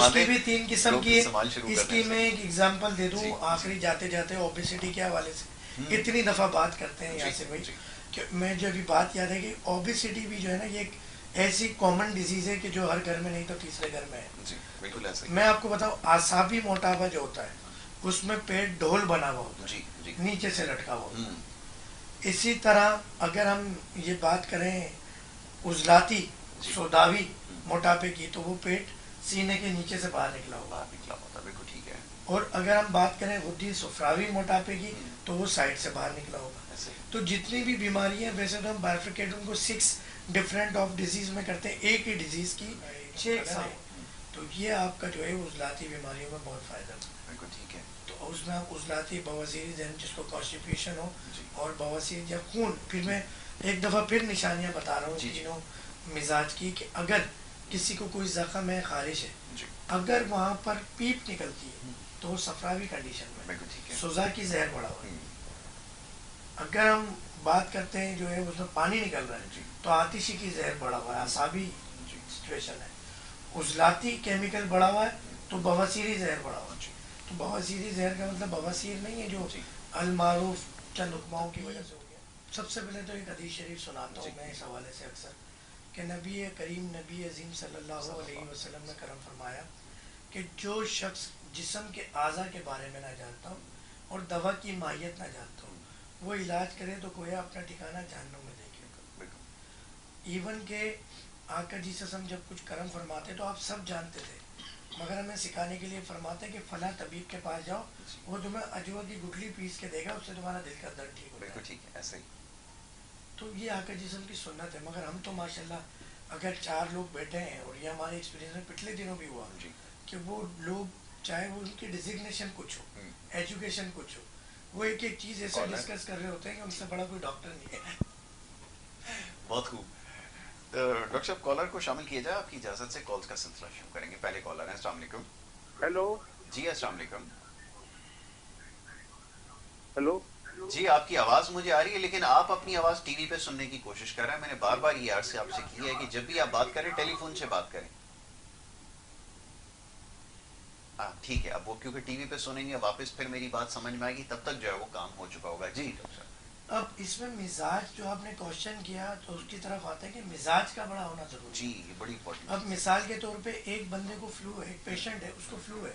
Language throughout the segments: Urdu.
فرما کی دیں بھی 3 قسم لوگ کی استعمال شروع اس کر کی دیں. میں ایک ایگزامپل دے دوں جی آخری جاتے جاتے اوبیسٹی کے حوالے سے ہوں. اتنی دفعہ بات کرتے ہیں جی یاسر بھائی جی کہ میں جو ابھی بات یاد ہے کہ اوبیسٹی بھی جو ہے نا یہ ایک ایسی کامن ڈیزیز ہے کہ جو ہر گھر میں نہیں تو تیسرے گھر میں ہے. جی بالکل ایسا ہی. میں آپ کو بتاؤں اعصابی موٹاپا جو ہوتا ہے اس میں پیٹ ڈھول بنا ہوا ہوتا جی جی ہے نیچے سے لٹکا ہوا ہوتا ہے. ہوں. اسی طرح اگر ہم یہ بات کریں عضلاتی جی سوداوی ہوں. موٹاپے کی تو وہ پیٹ سینے کے نیچے سے باہر نکلا ہوگا. باہر نکلا ہوتا ہے بالکل ٹھیک ہے. اور اگر ہم بات کریں غدی صفراوی موٹاپے کی ہوں. تو وہ سائڈ سے باہر نکلا ہوگا. ایسے ہی. تو جتنی بھی بیماریاں ویسے تو ہم بائیفرکیٹ ان کو 6 ڈفرینٹ آف ڈیزیز میں کرتے ہیں ایک ہی ڈیزیز کی 6 اقسام. ہوں. تو یہ آپ کا جو ہے عضلاتی بیماریوں میں بہت فائدہ ہے. بالکل ٹھیک ہے. تو اس میں عضلاتی بواسیر ذہن جس کو کانسٹیپیشن ہو جی اور بواسیر یا خون پھر میں ایک دفعہ پھر نشانیاں بتا رہا ہوں جی جی تینوں مزاج کی کہ اگر کسی کو کوئی زخم ہے خارش ہے جی اگر وہاں پر پیپ نکلتی ہے ہوں. تو وہ صفراوی کنڈیشن میں بالکل ٹھیک ہے. سوزا کی زہر بڑا ہوا ہے. ہوں. اگر ہم بات کرتے ہیں جو ہے اس میں پانی نکل رہا ہے جی تو آتشی کی زہر بڑا ہوا ہے اعصابی جی سچویشن ہے. عضلاتی کیمیکل بڑا ہوا ہے ہوں. تو بواسیری زہر بڑا ہوا ہے. جی تو بواسیری زہر کا مطلب بواسیر نہیں ہے جو جی المعروف چند حکماؤں کی وجہ سے ہو گیا. سب سے پہلے تو ایک حدیث شریف سناتا جی ہوں میں اس حوالے سے اکثر کہ نبی کریم نبی عظیم صلی اللہ علیہ وسلم نے کرم فرمایا کہ جو شخص جسم کے اعضاء کے بارے میں نہ جانتا ہو اور دوا کی ماہیت نہ جانتا ہو وہ علاج کرے تو گویا اپنا ٹھکانہ جہنم میں دیکھے. بالکل. ایون کہ آقا جی سے ہم جب کچھ کرم فرماتے تو آپ سب جانتے تھے مگر ہمیں سکھانے کے لیے فرماتے کہ فلاں طبیب کے پاس جاؤ جی وہ تمہیں اجوا کی گٹھلی پیس کے دے گا اس سے تمہارا دل کا درد ٹھیک ہوتا بالکل ہے. ٹھیک ہے. ایسے ہی. تو یہ آقا جسم کی سنت ہے. مگر ہم تو ماشاءاللہ اگر 4 لوگ بیٹھے ہیں اور یہ ہمارے ایکسپیرینس میں پچھلے دنوں بھی ہوا جی کہ وہ لوگ چاہے وہ ان کی ڈیزگنیشن کچھ ہو ہوں. ایجوکیشن کچھ ہو وہ ایک ایک چیز ایسے کالر. ڈسکس کر رہے ہوتے ہیں کہ ان سے بڑا کوئی ڈاکٹر نہیں ہے. بہت خوب. ڈاکٹر صاحب کالر کو شامل کیا جائے آپ کی اجازت سے کالز کا سلسلہ شروع کریں گے. پہلے کالر ہیں. السلام علیکم. ہیلو. جی السلام علیکم. ہیلو. جی آپ کی آواز مجھے آ رہی ہے لیکن آپ اپنی آواز ٹی وی پہ سننے کی کوشش کر رہے ہیں. میں نے بار بار یہ عرض سے آپ سے کی ہے کہ جب بھی آپ بات کریں ٹیلی فون سے بات کریں. ٹھیک ہے. اب وہ کیونکہ ٹی وی پہ سنیں گے واپس پھر میری بات سمجھ میں آئے گی تب تک جو ہے وہ کام ہو چکا ہوگا. جی ڈاکٹر صاحب. اب اس میں مزاج جو آپ نے کوشچن کیا تو اس کی طرف آتا ہے کہ مزاج کا بڑا ہونا ضروری ہے. جی یہ بڑی امپورٹنٹ. اب مثال کے طور پہ ایک بندے کو فلو ہے ایک پیشنٹ ہے اس کو فلو ہے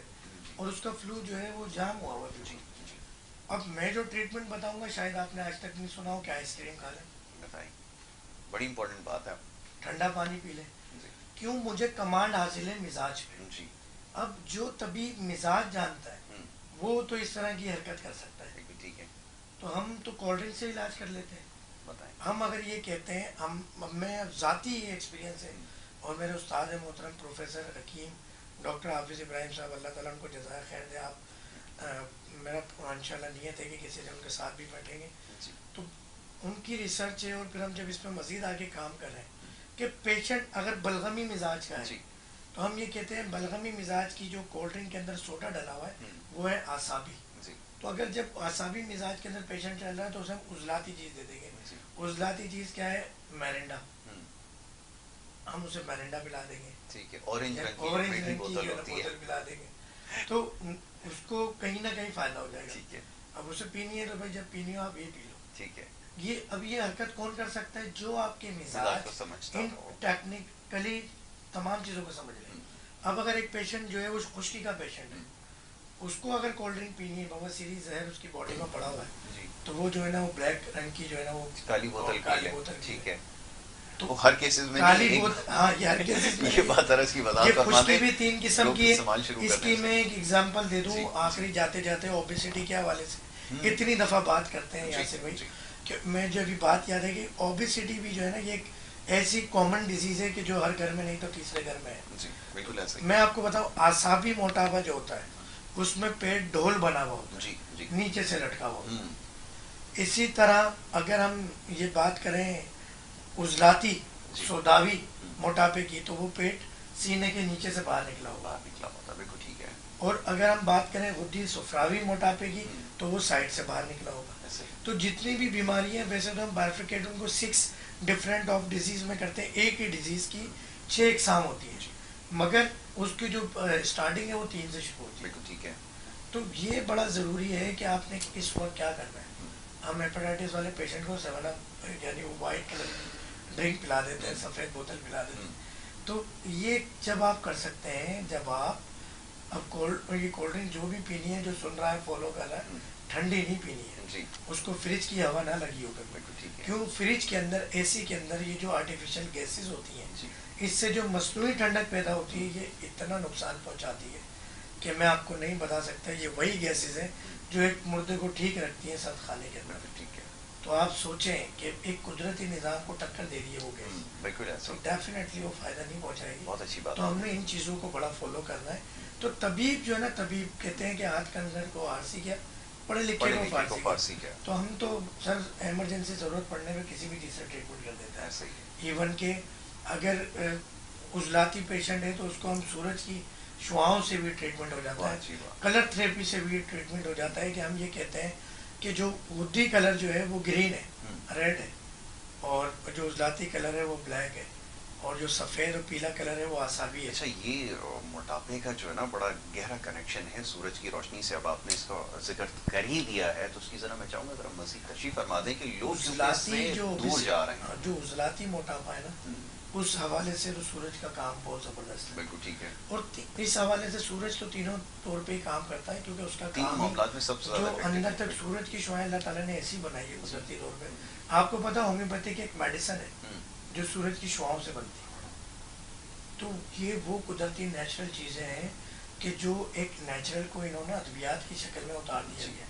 اور اس کا فلو جو ہے وہ جام ہوا ہوا ہے. جی جی اب میں جو ٹریٹمنٹ بتاؤں گا شاید آپ نے آج تک نہیں سنا ہو کہ آئس کریم کھا لیں بتائیں. بڑی امپورٹنٹ بات ہے. ٹھنڈا پانی پی لیں. جی کیوں مجھے کمانڈ حاصل ہے مزاج پہ. جی اب جو طبیب مزاج جانتا ہے ہوں. وہ تو اس طرح کی حرکت کر سکتا ہے. بالکل ٹھیک ہے. تو ہم تو کولڈ ڈرنک سے علاج کر لیتے ہیں. بتائیں. ہم اگر یہ کہتے ہیں میں ذاتی یہ ایکسپیرینس ہے اور میرے استاد محترم پروفیسر حکیم ڈاکٹر حافظ ابراہیم صاحب اللہ تعالیٰ ان کو جزائے خیر دے. آپ میرا انشاء اللہ نیت ہے کہ کسی دن ان کے ساتھ بھی بیٹھیں گے. جی تو ان کی ریسرچ ہے اور پھر ہم جب اس پہ مزید آگے کام کر رہے ہیں کہ پیشنٹ اگر بلغمی مزاج کا ہے جی تو ہم یہ کہتے ہیں بلغمی مزاج کی جو کولڈ ڈرنک کے اندر سوڈا ڈلا ہوا ہے وہ ہے اعصابی. جی تو اگر جب اعصابی مزاج کے اندر پیشنٹ چل رہا ہے تو اسے ہم عضلاتی چیز دے دیں گے. جی عضلاتی چیز کیا ہے میرنڈا. ہوں. ہم اسے میرنڈا پلا دیں گے. ٹھیک ہے. اورنج رنگ اورنج کی رنگ کی بوتل جو ہے ہوتی ہے. بوتل پلا دیں گے تو اس کو کہیں نہ کہیں فائدہ ہو جائے گا. ٹھیک ہے. اب اسے پینی ہے تو بھائی جب پینی ہو آپ یہ پی لو. ٹھیک ہے. اب یہ حرکت کون کر سکتا ہے جو آپ کے مزاج کو مزاج سمجھتا ان ہو. ٹیکنیکلی تمام چیزوں کو سمجھ لیں. اب اگر ایک پیشنٹ جو ہے وہ خشکی کا پیشنٹ ہے اس کو اگر کولڈ ڈرنک پینی ہے بواسیری زہر اس کی باڈی میں پڑا ہوا ہے جی تو وہ جو ہے نا وہ بلیک رنگ کی جو ہے نا وہ کالی بوتل کالی پی بوتل لیں. ٹھیک ہے. تو وہ ہر کیسز میں کالی نہیں. بوتل ہاں یہ ہر کیسز میں یہ بات درس کی یہ وضاحت فرما خشکی دیں بھی 3 قسم لوگ کی ہے. استعمال شروع اس کر کی دیں. میں ایک ایگزامپل دے دوں جی آخری جاتے جاتے اوبیسٹی کے حوالے سے ہوں. اتنی دفعہ بات کرتے ہیں جی یاسر بھائی جی کہ میں جو ابھی بات یاد ہے کہ اوبیسٹی بھی جو ہے نا یہ ایک ایسی کامن ڈیزیز ہے کہ جو ہر گھر میں نہیں تو تیسرے گھر میں ہے. جی بالکل ایسا ہی. میں آپ کو بتاؤں اعصابی موٹاپا جو ہوتا ہے اس میں پیٹ ڈھول بنا ہوا ہوتا جی جی ہے نیچے سے لٹکا ہوا ہوتا ہے. ہوں. اسی طرح اگر ہم یہ بات کریں عضلاتی جی سوداوی موٹاپے کی تو وہ پیٹ سینے کے نیچے سے باہر نکلا ہوگا. باہر نکلا ہوتا ہے. بالکل ٹھیک ہے. اور اگر ہم بات کریں غدی صفراوی موٹاپے کی تو وہ سائڈ سے باہر نکلا ہوگا. ایسے ہی. تو جتنی بھی بیماریاں ویسے تو ہم بائیفرکیٹ ان کو 6 ڈفرینٹ آف ڈیزیز میں کرتے ہیں ایک ہی ڈیزیز کی 6 اقسام ہوتی ہیں. جی مگر اس کی جو اسٹارٹنگ ہے وہ 3 سے شروع ہوتی ہے. بالکل ٹھیک ہے. تو یہ بڑا ضروری ہے کہ آپ نے اس وقت کیا کرنا ہے. ہم ہیپاٹائٹس والے پیشنٹ کو 7 یعنی وہ وائٹ کلر ڈرنک پلا دیتے ہیں, سفید بوتل پلا دیتے ہیں. تو یہ جب آپ کر سکتے ہیں, جب آپ اب یہ کولڈ ڈرنک جو بھی پینی ہے, جو سن رہا ہے فالو کر رہا ہے, ٹھنڈی نہیں پینی ہے. جی اس کو فریج کی ہوا نہ لگی ہو کر. بالکل ٹھیک ہے. کیوں؟ فریج کے اندر اے سی کے اندر یہ جو آرٹیفیشیل گیسز ہوتی ہیں, جی اس سے جو مصنوعی ٹھنڈک پیدا ہوتی ہے, یہ اتنا نقصان پہنچاتی ہے کہ میں آپ کو نہیں بتا سکتا. یہ وہی گیسز ہیں جو ایک مردے کو ٹھیک رکھتی ہیں سرد خانے کے اندر. بالکل ٹھیک ہے. تو آپ سوچیں کہ ایک قدرتی نظام کو ٹکر دے رہی ہے وہ گیس, بالکل تو ایسا. ڈیفینیٹلی وہ فائدہ نہیں پہنچائے گی. بہت اچھی بات. تو ہم نے ان چیزوں کو بڑا فالو کرنا ہے. تو طبیب جو ہے نا, طبیب کہتے ہیں کہ ہاتھ کنزر کو آرسی کیا, پڑھے لکھے کو فارسی کیا. تو ہم تو سر ایمرجنسی ضرورت پڑنے میں کسی بھی چیز سے ٹریٹمنٹ کر دیتا ہے. صحیح ہے. ایون کہ اگر عضلاتی پیشنٹ ہے تو اس کو ہم سورج کی شعاؤں سے بھی ٹریٹمنٹ ہو جاتا ہے, اچھی بات. کلر تھراپی سے بھی ٹریٹمنٹ ہو جاتا ہے. کہ ہم یہ کہتے ہیں کہ جو ودی کلر جو ہے وہ گرین ہے, ریڈ ہے, اور جو عضلاتی کلر ہے وہ بلیک ہے, اور جو سفید اور پیلا کلر ہے وہ آسابی ہے. اچھا, یہ موٹاپے کا جو ہے نا بڑا گہرا کنیکشن ہے سورج کی روشنی سے. اب آپ نے اس کا ذکر کر ہی دیا ہے تو اس کی ذرا میں چاہوں گا ذرا مزید تشریح فرما دیں کہ لوگ عضلاتی جو دور جا رہے ہیں. جو عضلاتی موٹاپا ہے نا, اس حوالے سے تو سورج کا کام بہت زبردست ہے. بالکل ٹھیک ہے. اور اس حوالے سے سورج تو تینوں طور پہ ہی کام کرتا ہے, کیونکہ اس کا تینوں کام معاملات میں سب سے جو زیادہ اندر تک سورج کی شعاعیں اللہ تعالیٰ نے ایسی بنائی ہے قدرتی طور پہ. آپ کو پتا ہومیوپیتھی کی ایک میڈیسن ہے جو سورج کی شعاؤں سے بنتی ہے. تو یہ وہ قدرتی نیچرل چیزیں ہیں کہ جو ایک نیچرل کو انہوں نے ادویات کی شکل میں اتار دیا گیا.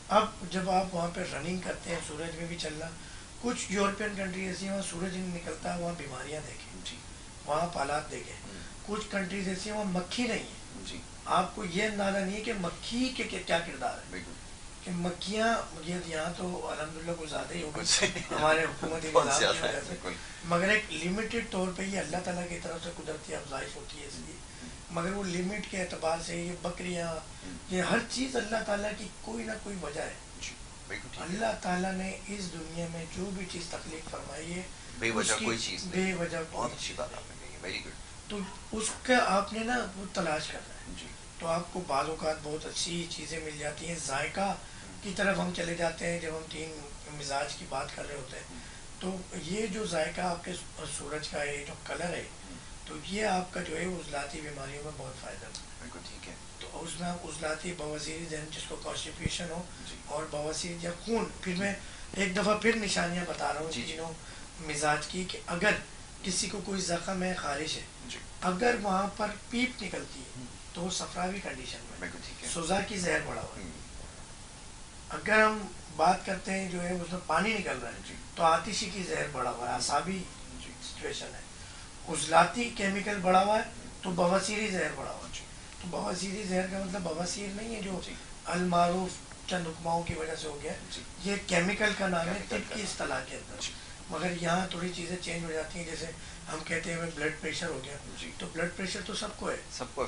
اب جب آپ وہاں پہ رننگ کرتے ہیں, سورج میں بھی چلنا, کچھ یورپین کنٹری ایسی ہیں وہاں سورج نہیں نکلتا ہے, وہاں بیماریاں دیکھیں, وہاں حالات دیکھیں. کچھ کنٹریز ایسی ہیں وہاں مکھی نہیں ہے. آپ کو یہ اندازہ نہیں ہے کہ مکھی کے کیا کردار ہے. کہ مکھیاں یہاں تو الحمدللہ کچھ زیادہ ہی ہوگی ہمارے حکومتی نظام کی وجہ سے, مگر ایک لمیٹڈ طور پہ یہ اللہ تعالیٰ کی طرف سے قدرتی افزائش ہوتی ہے اس لیے. مگر وہ لمٹ کے اعتبار سے یہ بکریاں, یہ ہر چیز اللہ تعالیٰ کی کوئی نہ کوئی وجہ ہے. اللہ تعالیٰ نے اس دنیا میں جو بھی چیز تخلیق فرمائی ہے بے وجہ کوئی چیز بے وجہ. بہت اچھی بات آپ نے کہی, ویری گڈ. تو اس کا آپ نے نا وہ تلاش کرنا ہے. تو آپ کو بعض اوقات بہت اچھی چیزیں مل جاتی ہیں. ذائقہ کی طرف ہم چلے جاتے ہیں جب ہم 3 مزاج کی بات کر رہے ہوتے ہیں. تو یہ جو ذائقہ آپ کے سورج کا ہے, جو کلر ہے, تو یہ آپ کا جو ہے عضلاتی بیماریوں میں بہت فائدہ ہے. بالکل ٹھیک ہے. تو اس میں آپ عضلاتی بواسیر ذہن جس کو کانسٹیپیشن ہو, اور بواسیر یا خون, پھر میں ایک دفعہ پھر نشانیاں بتا رہا ہوں تینوں مزاج کی, کہ اگر کسی کو کوئی زخم ہے, خارش ہے, اگر وہاں پر پیپ نکلتی ہے تو وہ صفراوی کنڈیشن میں, سوزا کی زہر بڑا ہوا ہے. اگر ہم بات کرتے ہیں جو ہے اس میں پانی نکل رہا ہے تو آتشی کی زہر بڑا ہوا ہے, اعصابی سچویشن ہے. عضلاتی کیمیکل بڑا ہوا ہے تو بواسیری زہر بڑا ہوا ہے. تو بواسیری زہر کا مطلب بواسیر نہیں ہے جو المعروف چند حکماؤں کی وجہ سے ہو گیا, یہ کیمیکل کا نام ہے طب کی اصطلاح کے اندر. مگر یہاں تھوڑی چیزیں چینج ہو جاتی ہیں, جیسے ہم کہتے ہیں بلڈ پریشر ہو گیا, تو بلڈ پریشر تو سب کو ہے,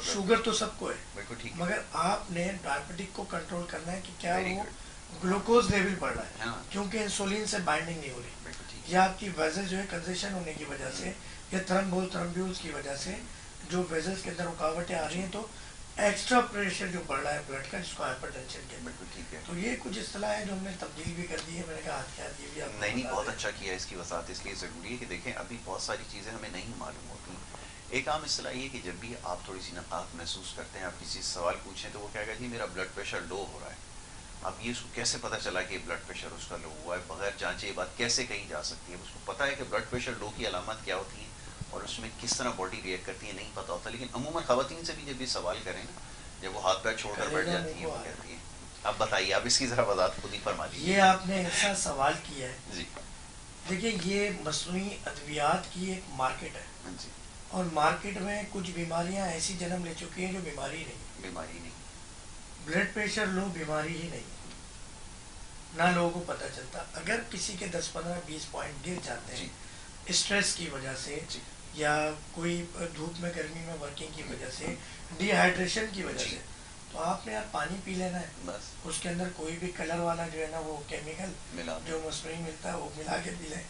شوگر تو سب کو ہے, مگر آپ نے ڈائبٹک کو کنٹرول کرنا ہے کہ کیا وہ گلوکوز لیول بڑھ رہا ہے, کیونکہ انسولین سے بائنڈنگ نہیں ہو رہی, یا آپ کی ویزل جو ہے کنجیشن ہونے کی وجہ سے, یا تھرمبیولز کی وجہ سے جو ویزلز کے اندر رکاوٹیں آ رہی ہیں, تو ایکسٹرا پریشر جو بڑھ رہا ہے بلڈ کا, جس کو ہائپر ٹینشن کہتے ہیں. تو یہ کچھ اصطلاح ہے جو ہم نے تبدیل بھی کر دی ہے. میں نے کہا ہاتھ کیا یہ بھی آپ نہیں, بہت اچھا کیا. اس کی وضاحت اس لیے ضروری ہے کہ دیکھیں ابھی بہت ساری چیزیں ہمیں نہیں معلوم ہوتی. ایک عام اصطلاح یہ کہ جب بھی آپ تھوڑی سی نقاہت محسوس کرتے ہیں, آپ کسی سے سوال پوچھیں تو وہ کہے گا جی میرا بلڈ پریشر لو ہو رہا ہے. اب یہ اس کو کیسے پتہ چلا کہ بلڈ پریشر اس کا لو ہوا ہے, بغیر جانچے یہ بات کیسے کہی جا سکتی ہے؟ اس کو پتہ ہے کہ بلڈ پریشر لو کی علامات کیا ہوتی ہیں اور اس میں کس طرح باڈی ریئیکٹ کرتی ہے, نہیں پتہ ہوتا. لیکن عموماً خواتین سے بھی جب یہ سوال کریں نا, جب وہ ہاتھ پیر چھوڑ کر بیٹھ جاتی ہیں, وہ کہتی ہیں. اب بتائیے, آپ اس کی ذرا وضاحت خود ہی فرما دیجیے. یہ آپ نے ایسا سوال کیا ہے. جی دیکھیں, یہ مصنوعی ادویات کی ایک مارکیٹ ہے, اور مارکیٹ میں کچھ بیماریاں ایسی جنم لے چکی ہیں جو بیماری نہیں. بلڈ پریشر لو بیماری ہی نہیں, نہ لوگوں کو پتہ چلتا. اگر کسی کے 10, 15, 20 پوائنٹ گر جاتے ہیں اسٹریس کی وجہ سے, یا کوئی دھوپ میں گرمی میں ورکنگ کی وجہ سے, ڈی ہائیڈریشن کی وجہ سے, تو آپ نے یار پانی پی لینا ہے. بس اس کے اندر کوئی بھی کلر والا جو ہے نا وہ کیمیکل جو مصنوعی ملتا ہے وہ ملا کے پی لیں.